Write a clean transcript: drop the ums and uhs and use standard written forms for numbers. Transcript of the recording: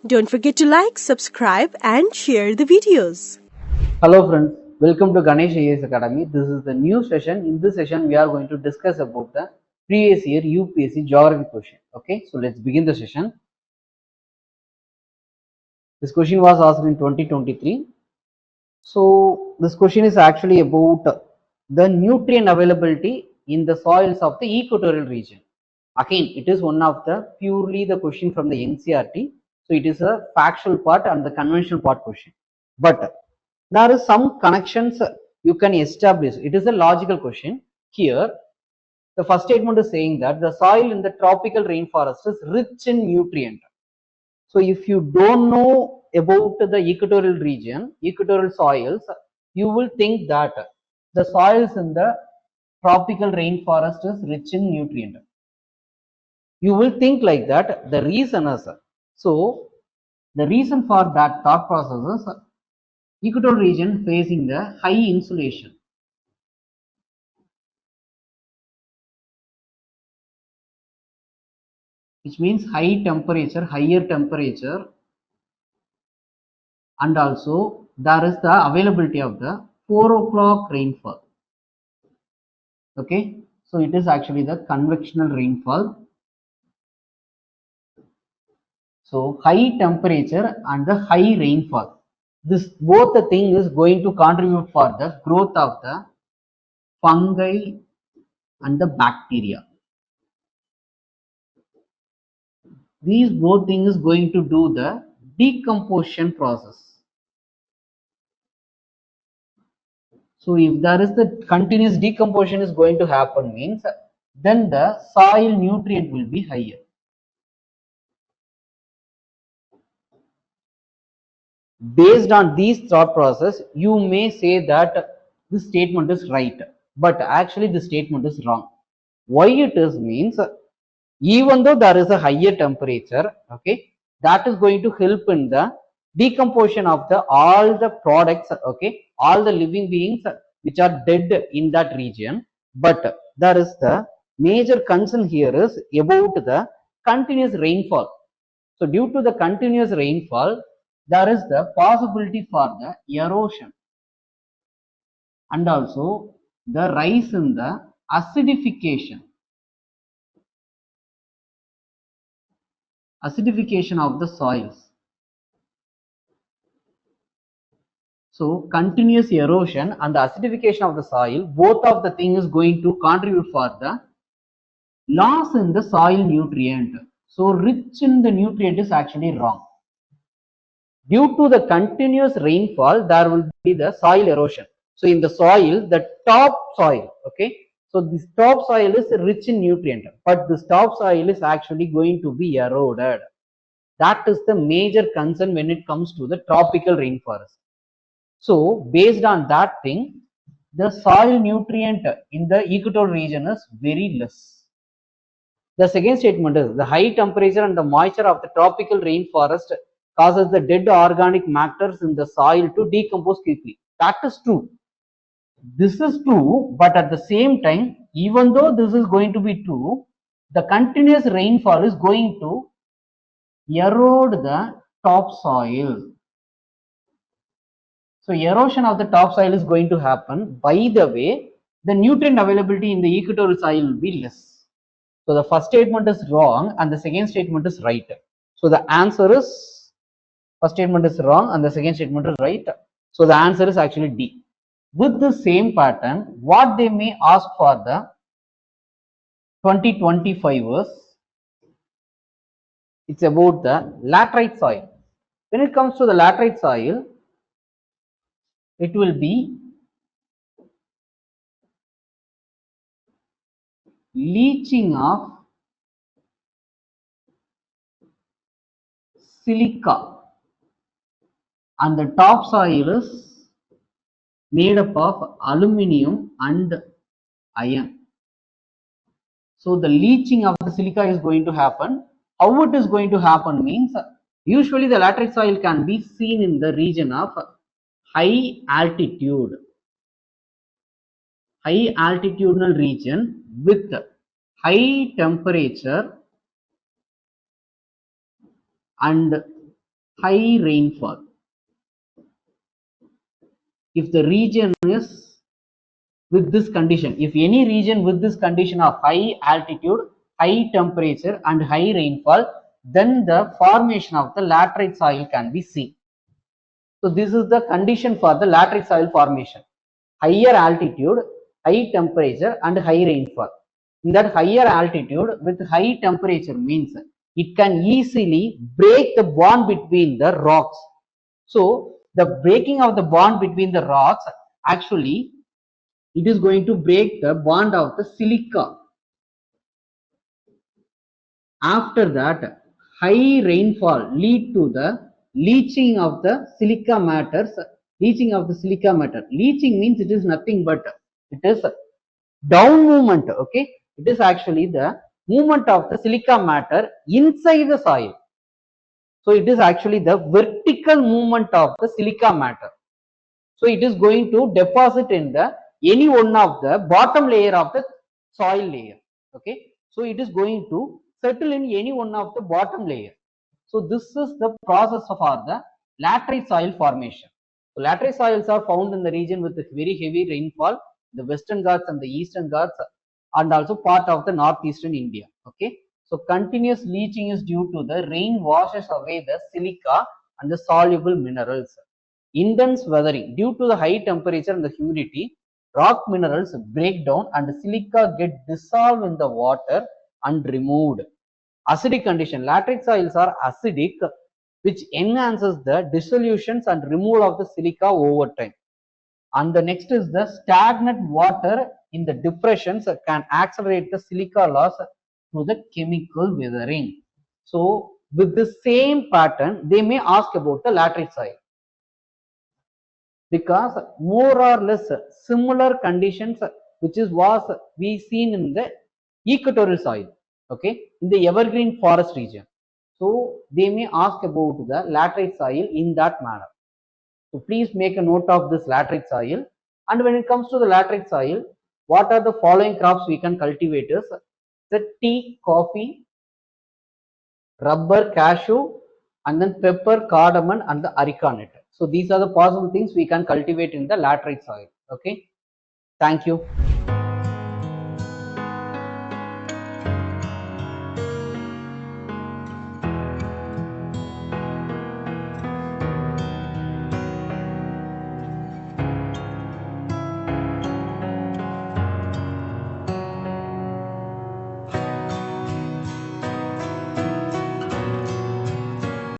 Don't forget to like, subscribe and share the videos. Hello friends, welcome to Ganesh IAS Academy. This is the new session. In this session, we are going to discuss about the previous year UPSC geography question. Okay, so let's begin the session. This question was asked in 2023. So this question is actually about the nutrient availability in the soils of the equatorial region. Again, it is one of the purely the question from the NCERT. So it is a factual part and the conventional part question. But there is some connections you can establish. It is a logical question. Here, the first statement is saying that the soil in the tropical rainforest is rich in nutrient. So if you don't know about the equatorial region, equatorial soils, you will think that the soils in the tropical rainforest is rich in nutrient. You will think like that. The reason is, so the reason for that thought process is equatorial region facing the high insulation, which means higher temperature, and also there is the availability of the 4 o'clock rainfall. Okay, so it is actually the convectional rainfall. So high temperature and the high rainfall, this both the thing is going to contribute for the growth of the fungi and the bacteria. These both things is going to do the decomposition process. So if there is the continuous decomposition is going to happen, means then the soil nutrient will be higher. Based on these thought process, you may say that this statement is right, but actually the statement is wrong. Why it is means, even though there is a higher temperature, okay, that is going to help in the decomposition of the all the products, okay, all the living beings which are dead in that region. But there is the major concern here is about the continuous rainfall. So due to the continuous rainfall, there is the possibility for the erosion and also the rise in the acidification of the soils. So continuous erosion and the acidification of the soil, both of the things is going to contribute for the loss in the soil nutrient. So rich in the nutrient is actually wrong. Due to the continuous rainfall, there will be the soil erosion. So in the soil, the top soil, okay, so this top soil is rich in nutrient, but this top soil is actually going to be eroded. That is the major concern when it comes to the tropical rainforest. So based on that thing, the soil nutrient in the equatorial region is very less. The second statement is the high temperature and the moisture of the tropical rainforest causes the dead organic matters in the soil to decompose quickly. That is true. This is true, but at the same time, even though this is going to be true, the continuous rainfall is going to erode the topsoil. So erosion of the topsoil is going to happen. By the way, the nutrient availability in the equatorial soil will be less. So the first statement is wrong and the second statement is right. So the answer is, first statement is wrong and the second statement is right. So the answer is actually D. With the same pattern, what they may ask for the 2025 is, it's about the laterite soil. When it comes to the laterite soil, it will be leaching of silica, and the topsoil is made up of aluminium and iron. So the leaching of the silica is going to happen. How it is going to happen means, usually the laterite soil can be seen in the region of high altitudinal region with high temperature and high rainfall. If the region is with this condition, if any region with this condition of high altitude, high temperature and high rainfall, then the formation of the laterite soil can be seen. So this is the condition for the laterite soil formation. Higher altitude, high temperature and high rainfall. In that higher altitude with high temperature means it can easily break the bond between the rocks. So the breaking of the bond between the rocks, actually it is going to break the bond of the silica. After that, high rainfall lead to the leaching of the silica matters. Leaching of the silica matter. Leaching means it is nothing but it is down movement. Okay, it is actually the movement of the silica matter inside the soil. So it is actually the vertical movement of the silica matter. So it is going to deposit in the any one of the bottom layer of the soil layer. Okay, so it is going to settle in any one of the bottom layer. So this is the process for the laterite soil formation. So laterite soils are found in the region with very heavy rainfall, the Western Ghats and the Eastern Ghats, and also part of the northeastern India. Okay, so continuous leaching is due to the rain washes away the silica and the soluble minerals. Intense weathering, due to the high temperature and the humidity, rock minerals break down and silica get dissolved in the water and removed. Acidic condition, laterite soils are acidic, which enhances the dissolutions and removal of the silica over time. And the next is the stagnant water in the depressions can accelerate the silica loss through the chemical weathering. So with the same pattern, they may ask about the laterite soil, because more or less similar conditions which is was we seen in the equatorial soil, okay, in the evergreen forest region. So they may ask about the laterite soil in that manner. So please make a note of this laterite soil. And when it comes to the laterite soil, what are the following crops we can cultivate is the tea, coffee, rubber, cashew, and then pepper, cardamom, and the areca nut. So these are the possible things we can cultivate in the laterite soil. Okay, thank you.